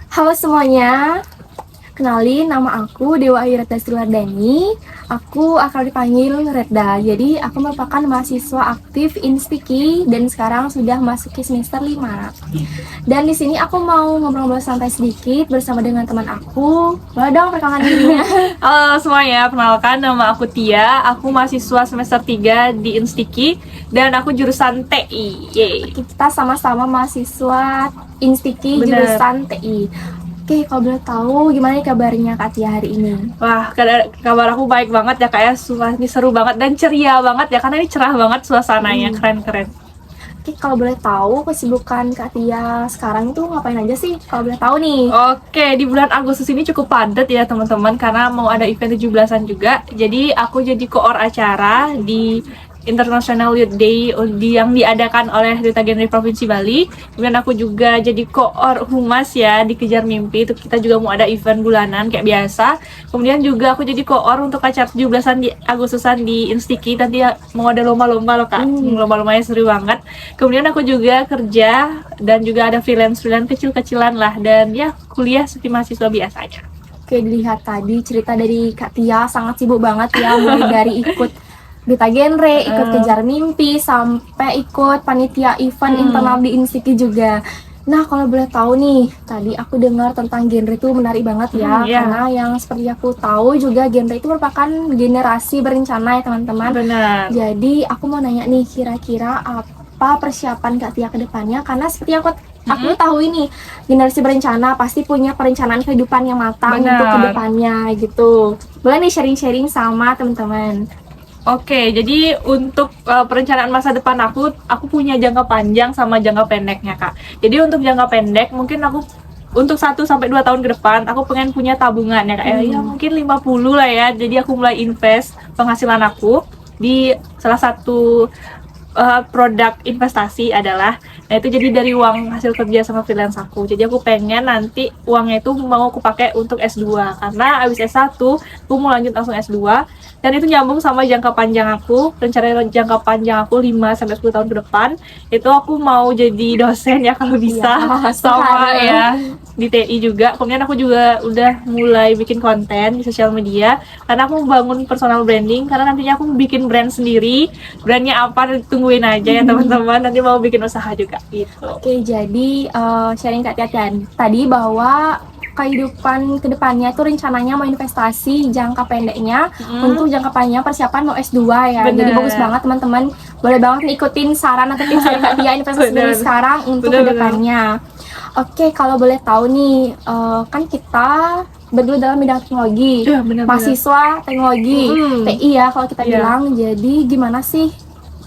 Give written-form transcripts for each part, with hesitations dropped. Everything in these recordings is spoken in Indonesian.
Halo semuanya, kenalin nama aku Dewa Ayu Retda Sriwardani. Aku akan dipanggil Retda. Jadi aku merupakan mahasiswa aktif Instiki dan sekarang sudah masuki semester 5. Dan di sini aku mau ngobrol-ngobrol santai sedikit bersama dengan teman aku. Boleh dong perkenalkan dirinya? Halo semuanya, perkenalkan nama aku Tia. Aku mahasiswa semester 3 di Instiki dan aku jurusan TI. Yeay. Kita sama-sama mahasiswa Instiki Bener. jurusan TI. Oke, kalau boleh tahu gimana nih kabarnya Kak Tia hari ini? Wah, kabar aku baik banget ya, kayak sumpah ini seru banget dan ceria banget ya, karena ini cerah banget suasananya, keren-keren. Oke, kalau boleh tahu kesibukan Kak Tia sekarang itu ngapain aja sih? Kalau boleh tahu nih. Oke, di bulan Agustus ini cukup padat ya teman-teman, karena mau ada event 17-an juga. Jadi aku jadi koor acara di International Youth Day yang diadakan oleh Duta Genre Provinsi Bali. Kemudian aku juga jadi koor humas ya di Kejar Mimpi. Itu kita juga mau ada event bulanan kayak biasa. Kemudian juga aku jadi koor untuk acara 17-an di Agustusan di Instiki. Nanti mau ada lomba-lomba loh Kak. Lomba-lombanya seru banget. Kemudian aku juga kerja dan juga ada freelance kecil-kecilan lah, dan ya kuliah seperti mahasiswa biasanya. Oke, dilihat tadi cerita dari Kak Tia sangat sibuk banget ya, mulai dari ikut Duta Genre, ikut Kejar Mimpi, sampai ikut panitia event internal di Instiki juga. Nah, kalau boleh tahu nih, tadi aku dengar tentang genre itu menarik banget ya, Iya. karena yang seperti aku tahu juga genre itu merupakan generasi berencana ya teman-teman. Benar. Jadi aku mau nanya nih, kira-kira apa persiapan Kak Tia ke depannya? Karena seperti aku tahu ini, generasi berencana pasti punya perencanaan kehidupan yang matang Benar. untuk kedepannya gitu. Boleh nih sharing-sharing sama teman-teman. Oke, jadi untuk perencanaan masa depan aku punya jangka panjang sama jangka pendeknya, Kak. Jadi untuk jangka pendek, mungkin aku untuk 1 sampai 2 tahun ke depan, aku pengen punya tabungan ya, Kak. Ya mungkin 50 lah ya. Jadi aku mulai invest penghasilan aku di salah satu produk investasi adalah, nah itu jadi dari uang hasil kerja sama freelance aku. Jadi aku pengen nanti uangnya itu mau aku pakai untuk S2, karena abis S1 aku mau lanjut langsung S2, dan itu nyambung sama jangka panjang aku. Rencana jangka panjang aku 5 sampai 10 tahun ke depan itu aku mau jadi dosen ya kalau bisa. Ya, Sama sekarang. ya di TI juga. Kemudian aku juga udah mulai bikin konten di sosial media karena aku membangun personal branding, karena nantinya aku bikin brand sendiri. Brandnya apa, tungguin aja ya teman-teman, nanti mau bikin usaha juga gitu. Oke, jadi sharing Kak Tia tadi bahwa kehidupan kedepannya itu rencananya mau investasi jangka pendeknya, untuk jangka panjang persiapan mau S2 ya. Bener. Jadi bagus banget teman-teman, boleh banget nih ikutin saran atau tips dari Kak Tia investasi dari Bener. sekarang untuk Bener. kedepannya. Oke, kalau boleh tahu nih, kan kita bergelut dalam bidang teknologi, Iya, bener-bener. mahasiswa teknologi, TI ya kalau kita Iya. bilang. Jadi gimana sih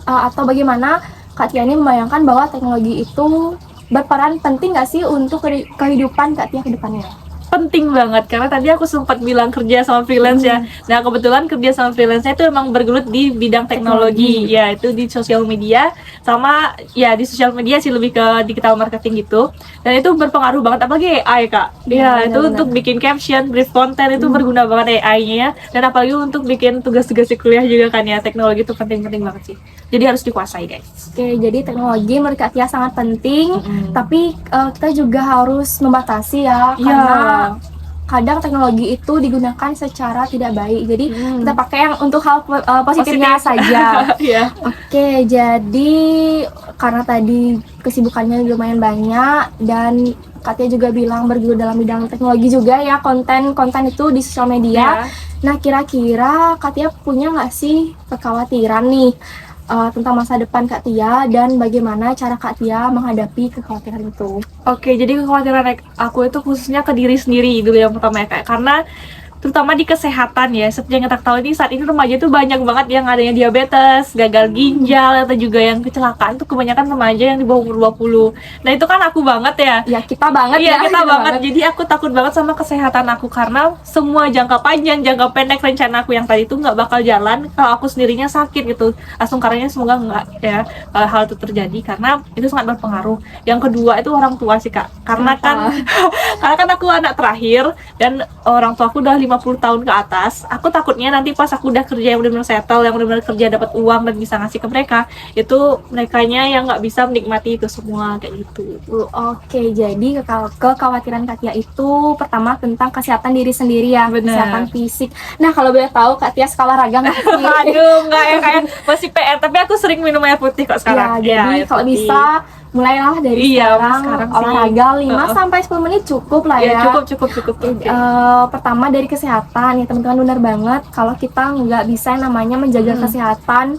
atau bagaimana Kak Tia ini membayangkan bahwa teknologi itu berperan penting nggak sih untuk kehidupan Kak Tia ke depannya? Penting banget, karena tadi aku sempat bilang kerja sama freelance ya. Nah kebetulan kerja sama freelance itu emang bergelut di bidang teknologi. Ya itu di sosial media, sama ya di sosial media sih, lebih ke digital marketing gitu. Dan itu berpengaruh banget, apalagi AI Kak. Ya itu untuk bikin caption, brief konten itu berguna banget AI-nya ya. Dan apalagi untuk bikin tugas-tugas di kuliah juga kan ya, teknologi itu penting-penting banget sih. Jadi harus dikuasai guys. Oke, jadi teknologi menurut Kak Tia sangat penting, tapi kita juga harus membatasi ya, karena kadang teknologi itu digunakan secara tidak baik. Jadi kita pakai yang untuk hal positifnya saja. Iya. Oke, jadi karena tadi kesibukannya lumayan banyak dan Kak Tia juga bilang bergelut dalam bidang teknologi juga ya, konten itu di sosial media. Nah, kira-kira Kak Tia punya nggak sih kekhawatiran nih tentang masa depan Kak Tia dan bagaimana cara Kak Tia menghadapi kekhawatiran itu? Oke, jadi kekhawatiran aku itu khususnya ke diri sendiri dulu yang pertama ya, Kak. Karena terutama di kesehatan ya, seperti yang kita tahu ini saat ini remaja tuh banyak banget yang adanya diabetes, gagal ginjal, atau juga yang kecelakaan tuh kebanyakan remaja yang di bawah umur 20. Nah itu kan aku banget ya. Ya, kita banget Iya, ya. kita banget. Jadi aku takut banget sama kesehatan aku, karena semua jangka panjang, jangka pendek rencana aku yang tadi itu nggak bakal jalan kalau aku sendirinya sakit gitu. Langsung karenanya semoga nggak ya hal itu terjadi, karena itu sangat berpengaruh. Yang kedua itu orang tua sih Kak, karena kan karena kan aku anak terakhir dan orang tua aku udah 5 50 tahun ke atas, aku takutnya nanti pas aku udah kerja yang benar-benar settle, yang benar-benar kerja dapat uang dan bisa ngasih ke mereka, itu merekanya yang nggak bisa menikmati itu semua kayak gitu. Oke, jadi kekhawatiran Kak Tia itu pertama tentang kesehatan diri sendiri ya, Bener. kesehatan fisik. Nah, kalau boleh tahu Kak Tia suka olahraga nggak sih? Aduh, nggak ya, kayak masih PR, tapi aku sering minum air putih kok sekarang. Ya, jadi air kalau putih. bisa mulailah dari Iya, sekarang sekarang sih. olahraga 5 sampai 10 menit cukup lah Ya, ya. cukup. Oke. Pertama dari kesehatan ya teman-teman, benar banget kalau kita nggak bisa yang namanya menjaga kesehatan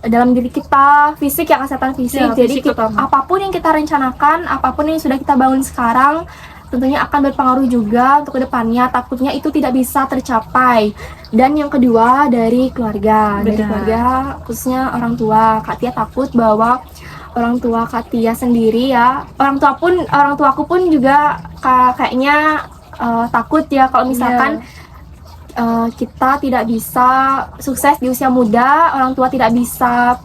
dalam diri kita, fisik ya, kesehatan fisik. Ya, Jadi fisik utama. apapun yang kita rencanakan, apapun yang sudah kita bangun sekarang, tentunya akan berpengaruh juga untuk kedepannya. Takutnya itu tidak bisa tercapai. Dan yang kedua dari keluarga, dari Benar. keluarga khususnya orang tua. Kak Tia takut bahwa orang tua Kak Tia sendiri ya, orang tuaku pun juga kayaknya takut ya kalau misalkan kita tidak bisa sukses di usia muda, orang tua tidak bisa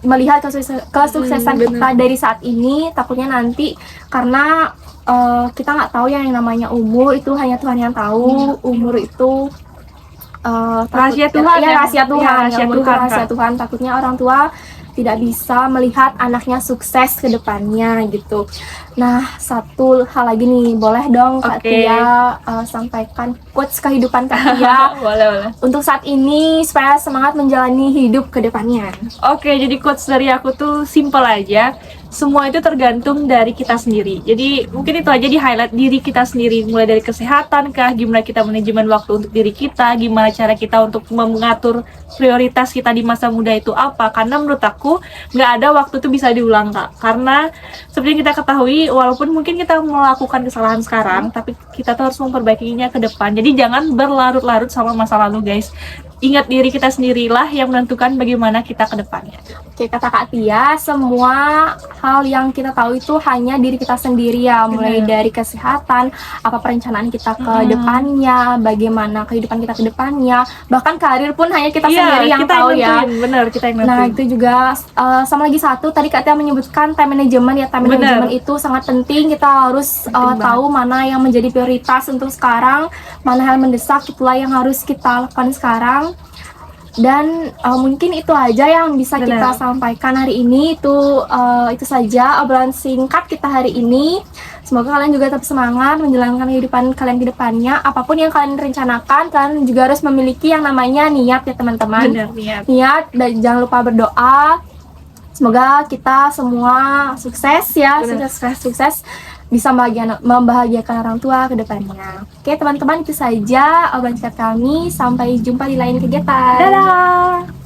melihat kesuksesan kita dari saat ini. Takutnya nanti karena kita nggak tahu yang namanya umur, itu hanya Tuhan yang tahu. Umur itu Rahasia Tuhan ya, ya. rahasia Tuhan, Ya, rahasia umur itu Tuhan, rahasia Kak. Tuhan. Takutnya orang tua tidak bisa melihat anaknya sukses ke depannya gitu. Nah, satu hal lagi nih, boleh dong Kak Oke. Tia sampaikan quotes kehidupan Kak Tia boleh. untuk saat ini supaya semangat menjalani hidup ke depannya. Oke, jadi quotes dari aku tuh simple aja. Semua itu tergantung dari kita sendiri. Jadi mungkin itu aja, di highlight diri kita sendiri, mulai dari kesehatan kah, gimana kita manajemen waktu untuk diri kita, gimana cara kita untuk mengatur prioritas kita di masa muda itu apa. Karena menurut aku nggak ada waktu itu bisa diulang, Kak. Karena seperti yang kita ketahui, walaupun mungkin kita melakukan kesalahan sekarang, tapi kita tuh harus memperbaikinya ke depan. Jadi jangan berlarut-larut sama masa lalu, guys. Ingat diri kita sendirilah yang menentukan bagaimana kita ke depannya. Oke, kata Kak Tia, semua hal yang kita tahu itu hanya diri kita sendiri ya, mulai dari kesehatan, apa perencanaan kita ke depannya, bagaimana kehidupan kita ke depannya, bahkan karir pun hanya kita sendiri yang kita tahu ya. Bener, kita yang Nah, nentuin. itu juga sama lagi satu, tadi Kak Tia menyebutkan time management ya. Time Bener. management itu sangat penting. Kita harus tahu mana yang menjadi prioritas untuk sekarang, mana hal mendesak, itulah yang harus kita lakukan sekarang. Dan mungkin itu aja yang bisa kita sampaikan hari ini. Itu saja obrolan singkat kita hari ini. Semoga kalian juga tetap semangat menjalankan kehidupan kalian ke depannya. Apapun yang kalian rencanakan, kalian juga harus memiliki yang namanya niat ya teman-teman. Bener, Niat, dan jangan lupa berdoa. Semoga kita semua sukses ya, sukses bisa membahagiakan orang tua ke depannya. Oke teman-teman, itu saja obrolan singkat kami. Sampai jumpa di lain kegiatan. Dadah!